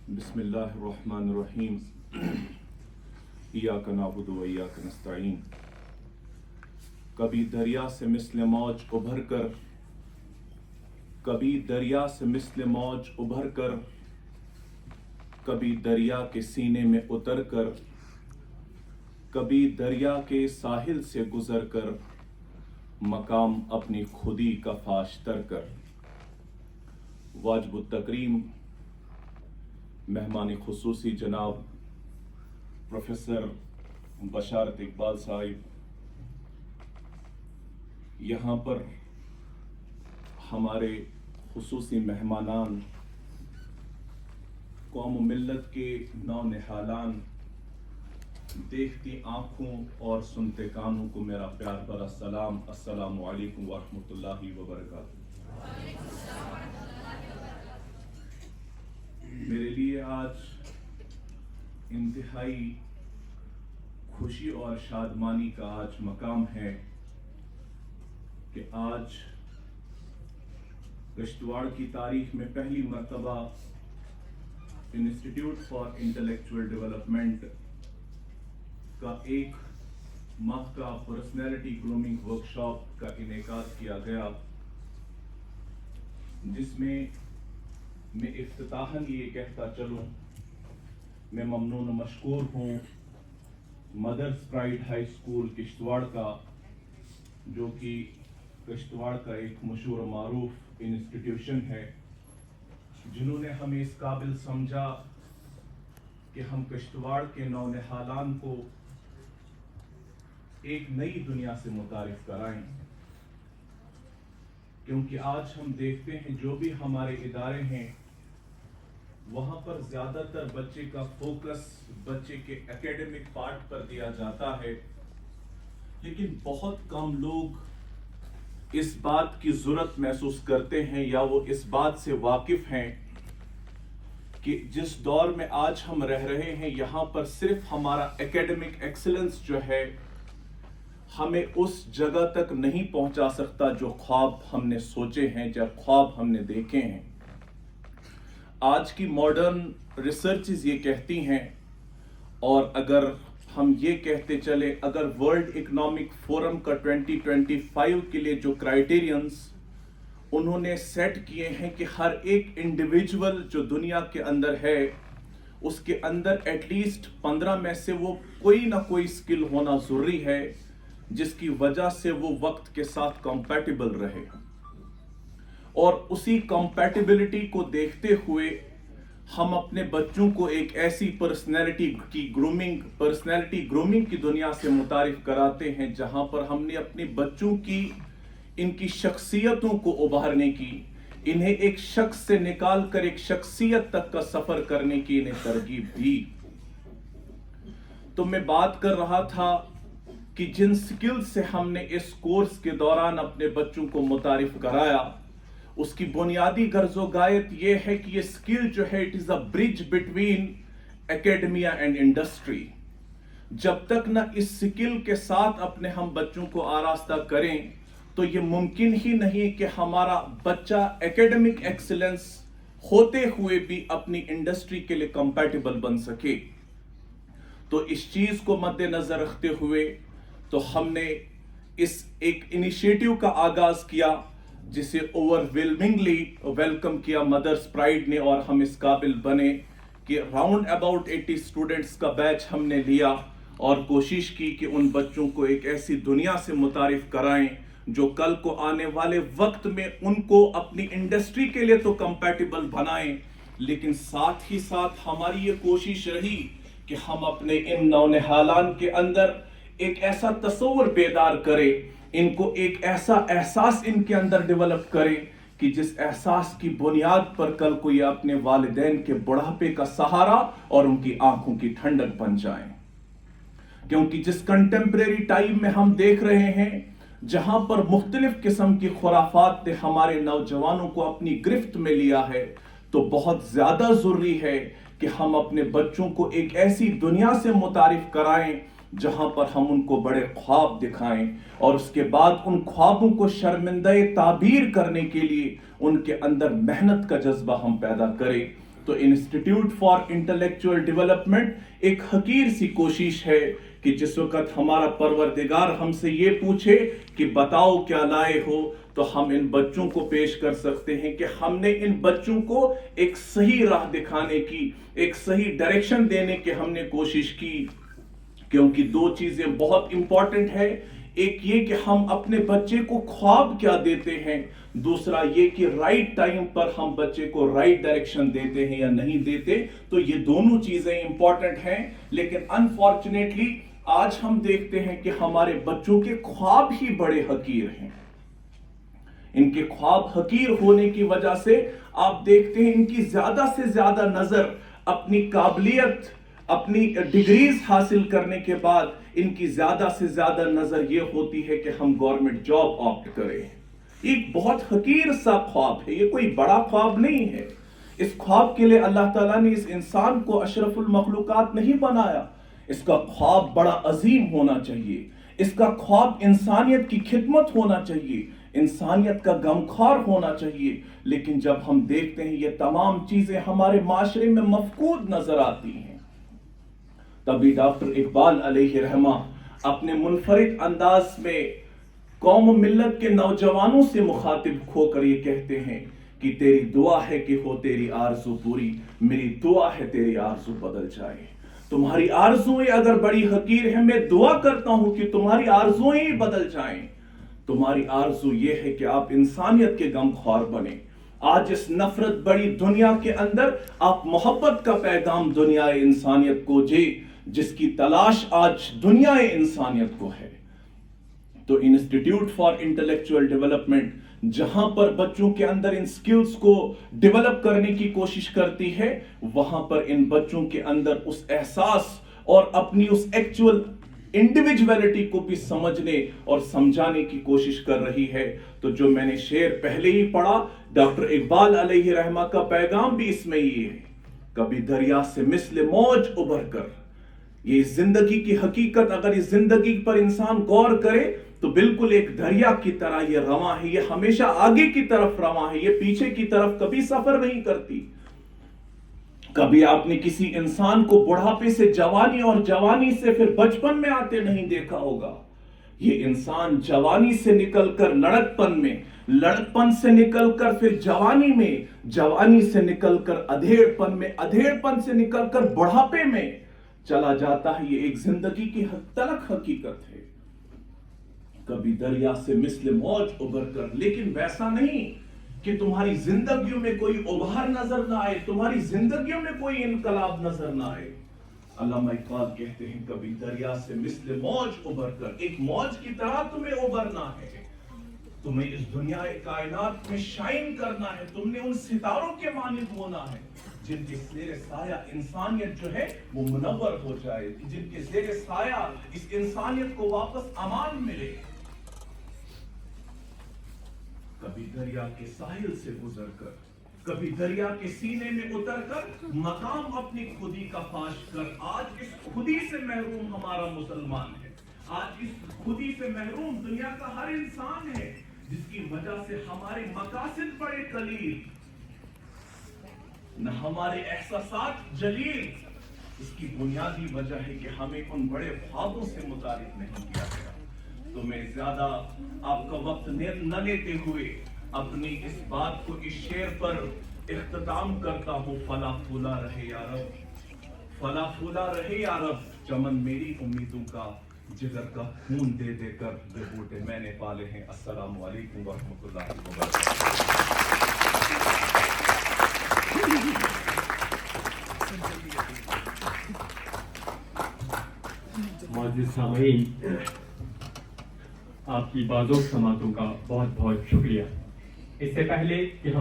बिस्मिल्लाहिर्रहमानिर्रहीम। इय्याका नअबुदु व इय्याका नस्तईन। कभी दरिया से मिस्ल मौज उभर कर, कभी दरिया से मिस्ल मौज उभर कर, कभी दरिया के सीने में उतर कर, कभी दरिया के साहिल से गुजर कर, मकाम अपनी खुदी का फाश तर कर। वाजिबुत तकरीम मेहमान खुसूसी जनाब प्रोफेसर बशारत इकबाल साहिब, यहाँ पर हमारे खुसूसी मेहमानान, कौम मिल्लत के नौनिहालान, देखती आँखों और सुनते कानों को मेरा प्यार भरा सलाम। अस्सलामु अलैकुम व रहमतुल्लाहि व बरकातुहू। मेरे लिए आज इंतहाई खुशी और शादमानी का आज मकाम है कि आज किश्तवाड़ की तारीख में पहली मर्तबा इंस्टीट्यूट फॉर इंटेलेक्चुअल डेवलपमेंट का एक माह का पर्सनैलिटी ग्रूमिंग वर्कशॉप का इनेकाद किया गया, जिसमें मैं इफ्तिताहन ये कहता चलूं, मैं ममनून मशकूर हूँ Mother's Pride High School Kishtwar का, जो कि किश्तवाड़ का एक मशहूर मारूफ इंस्टीट्यूशन है, जिन्होंने हमें इस काबिल समझा कि हम किश्तवाड़ के नौनिहालान को एक नई दुनिया से मुतारिफ कराएं। क्योंकि आज हम देखते हैं जो भी हमारे इदारे हैं, वहाँ पर ज़्यादातर बच्चे का फोकस बच्चे के एकेडमिक पार्ट पर दिया जाता है, लेकिन बहुत कम लोग इस बात की ज़रूरत महसूस करते हैं या वो इस बात से वाकिफ़ हैं कि जिस दौर में आज हम रह रहे हैं, यहाँ पर सिर्फ हमारा एकेडमिक एक्सीलेंस जो है हमें उस जगह तक नहीं पहुंचा सकता जो ख्वाब हमने सोचे हैं, जो ख्वाब हमने देखे हैं। आज की मॉडर्न रिसर्चेस ये कहती हैं, और अगर हम ये कहते चले, अगर वर्ल्ड इकोनॉमिक फोरम का 2025 के लिए जो क्राइटेरियंस उन्होंने सेट किए हैं कि हर एक इंडिविजुअल जो दुनिया के अंदर है, उसके अंदर एटलीस्ट 15 में से वो कोई ना कोई स्किल होना ज़रूरी है, जिसकी वजह से वो वक्त के साथ कंपैटिबल रहे। और उसी कंपैटिबिलिटी को देखते हुए हम अपने बच्चों को एक ऐसी पर्सनैलिटी ग्रूमिंग की दुनिया से मुतारिफ कराते हैं, जहां पर हमने अपने बच्चों की इनकी शख्सियतों को उभारने की, इन्हें एक शख्स से निकाल कर एक शख्सियत तक का सफर करने की इन्हें तरगीब दी। तो मैं बात कर रहा था कि जिन स्किल्स से हमने इस कोर्स के दौरान अपने बच्चों को मुतारिफ कराया, उसकी बुनियादी गर्ज़ो गायत ये है कि ये स्किल जो है it is a bridge between academia and industry. जब तक ना इस स्किल के साथ अपने हम बच्चों को आरास्ता करें, तो ये मुमकिन ही नहीं कि हमारा बच्चा एकेडमिक एक्सीलेंस होते हुए भी अपनी इंडस्ट्री के लिए कंपैटिबल बन सके। तो इस चीज़ को मद्देनज़र रखते हुए तो हमने इस एक इनिशिएटिव का आगाज किया, जिसे ओवरवेलमिंगली वेलकम किया मदर्स प्राइड ने, और हम इस काबिल बने कि राउंड अबाउट 80 स्टूडेंट्स का बैच हमने लिया और कोशिश की कि उन बच्चों को एक ऐसी दुनिया से मुतारिफ कराएं जो कल को आने वाले वक्त में उनको अपनी इंडस्ट्री के लिए तो कंपैटिबल बनाएं, लेकिन साथ ही साथ हमारी ये कोशिश रही कि हम अपने इन नौनिहालान के अंदर एक ऐसा तस्वुर बेदार करें, इनको एक ऐसा एहसास इनके अंदर डेवलप करें कि जिस एहसास की बुनियाद पर कल को ये अपने वालिदैन के बुढ़ापे का सहारा और उनकी आंखों की ठंडक बन जाएं। क्योंकि जिस कंटेम्परेरी टाइम में हम देख रहे हैं, जहां पर मुख्तलिफ किस्म की खुराफात ने हमारे नौजवानों को अपनी गिरफ्त में लिया है, तो बहुत ज्यादा जरूरी है कि हम अपने बच्चों को एक ऐसी दुनिया से मुतारिफ कराएं जहां पर हम उनको बड़े ख्वाब दिखाएं, और उसके बाद उन ख्वाबों को शर्मिंदा ताबीर करने के लिए उनके अंदर मेहनत का जज्बा हम पैदा करें। تو انسٹیٹیوٹ فار انٹلیکچوئل ڈیولپمنٹ ایک حقیر سی کوشش ہے کہ جس وقت ہمارا پروردگار ہم سے یہ پوچھے کہ بتاؤ کیا لائے ہو، تو ہم ان بچوں کو پیش کر سکتے ہیں کہ ہم نے ان بچوں کو ایک صحیح راہ دکھانے کی، ایک صحیح ڈائریکشن دینے کی ہم نے کوشش کی. کیونکہ دو چیزیں بہت امپورٹنٹ ہے، ایک یہ کہ ہم اپنے بچے کو خواب کیا دیتے ہیں، دوسرا یہ کہ رائٹ ٹائم پر ہم بچے کو رائٹ ڈائریکشن دیتے ہیں یا نہیں دیتے. تو یہ دونوں چیزیں امپورٹنٹ ہیں، لیکن انفارچونیٹلی آج ہم دیکھتے ہیں کہ ہمارے بچوں کے خواب ہی بڑے حقیر ہیں. ان کے خواب حقیر ہونے کی وجہ سے آپ دیکھتے ہیں ان کی زیادہ سے زیادہ نظر اپنی قابلیت، اپنی ڈگریز حاصل کرنے کے بعد ان کی زیادہ سے زیادہ نظر یہ ہوتی ہے کہ ہم گورنمنٹ جاب آپٹ کریں. ایک بہت حقیر سا خواب ہے، یہ کوئی بڑا خواب نہیں ہے. اس خواب کے لیے اللہ تعالیٰ نے اس انسان کو اشرف المخلوقات نہیں بنایا. اس کا خواب بڑا عظیم ہونا چاہیے. اس کا خواب انسانیت کی خدمت ہونا چاہیے، انسانیت کا غمخوار ہونا چاہیے. لیکن جب ہم دیکھتے ہیں یہ تمام چیزیں ہمارے معاشرے میں مفقود نظر آتی ہیں، تبھی ڈاکٹر اقبال علیہ رحمہ اپنے منفرد انداز میں قوم و ملت کے نوجوانوں سے مخاطب ہو کر یہ کہتے ہیں کہ تیری دعا ہے کہ ہو تیری آرزو پوری، میری دعا ہے تیری آرزو بدل جائے. تمہاری آرزویں اگر بڑی حقیر ہیں، میں دعا کرتا ہوں کہ تمہاری آرزویں ہی بدل جائیں. تمہاری آرزو یہ ہے کہ آپ انسانیت کے غمخوار بنیں. آج اس نفرت بڑی دنیا کے اندر آپ محبت کا پیغام دنیا انسانیت کو دے، جس کی تلاش آج دنیا انسانیت کو ہے. تو انسٹیٹیوٹ فار انٹلیکچوئل ڈیولپمنٹ جہاں پر بچوں کے اندر ان سکلز کو ڈیولپ کرنے کی کوشش کرتی ہے، وہاں پر ان بچوں کے اندر اس احساس اور اپنی اس ایکچوئل انڈیویجویلٹی کو بھی سمجھنے اور سمجھانے کی کوشش کر رہی ہے. تو جو میں نے شعر پہلے ہی پڑھا، ڈاکٹر اقبال علیہ رحمہ کا پیغام بھی اس میں یہ ہے، کبھی دریا سے مثل موج ابھر کر. یہ زندگی کی حقیقت، اگر اس زندگی پر انسان غور کرے تو بالکل ایک دریا کی طرح یہ رواں ہے. یہ ہمیشہ آگے کی طرف رواں ہے، یہ پیچھے کی طرف کبھی سفر نہیں کرتی. کبھی آپ نے کسی انسان کو بڑھاپے سے جوانی اور جوانی سے پھر بچپن میں آتے نہیں دیکھا ہوگا. یہ انسان جوانی سے نکل کر لڑکپن میں، لڑکپن سے نکل کر پھر جوانی میں، جوانی سے نکل کر ادھیڑپن میں، ادھیڑپن سے نکل کر بڑھاپے میں چلا جاتا ہے. یہ ایک زندگی کی تلخ حقیقت ہے. کبھی دریا سے مثل موج ابھر کر، لیکن ویسا نہیں کہ تمہاری زندگیوں میں کوئی ابھار نظر نہ آئے، تمہاری زندگیوں میں کوئی انقلاب نظر نہ آئے. علامہ اقبال کہتے ہیں کبھی دریا سے مثل موج ابھر کر، ایک موج کی طرح تمہیں ابھرنا ہے. تمہیں اس دنیا کائنات میں شائن کرنا ہے. تم نے ان ستاروں کے مانند ہونا ہے جن کے زیر سایہ انسانیت جو ہے وہ منور ہو جائے، جن کے زیر سایہ اس انسانیت کو واپس امان ملے. کبھی دریا کے ساحل سے گزر کر، کبھی دریا کے سینے میں اتر کر مقام اپنی خودی کا فاش کر. آج اس خودی سے محروم ہمارا مسلمان ہے. آج اس خودی سے محروم دنیا کا ہر انسان ہے، جس کی وجہ سے ہمارے مقاصد بڑے قلیل، نہ ہمارے احساسات جلیل. اس کی بنیادی وجہ ہے کہ ہمیں ان بڑے خوابوں سے متعارف نہیں کیا گیا. تو میں زیادہ آپ کا وقت نہ لیتے ہوئے اپنی اس بات کو اس شعر پر اختتام کرتا ہوں. فلا پھولا رہے یا رب، فلا پھولا رہے یا رب، چمن میری امیدوں کا، جگر کا خون دے دے کر یہ بوٹے میں نے پالے ہیں. السلام علیکم ورحمۃ اللہ وبرکاتہ. معزز سامعین، آپ کی بازوق سماعتوں کا بہت بہت شکریہ. اس سے پہلے کہ ہم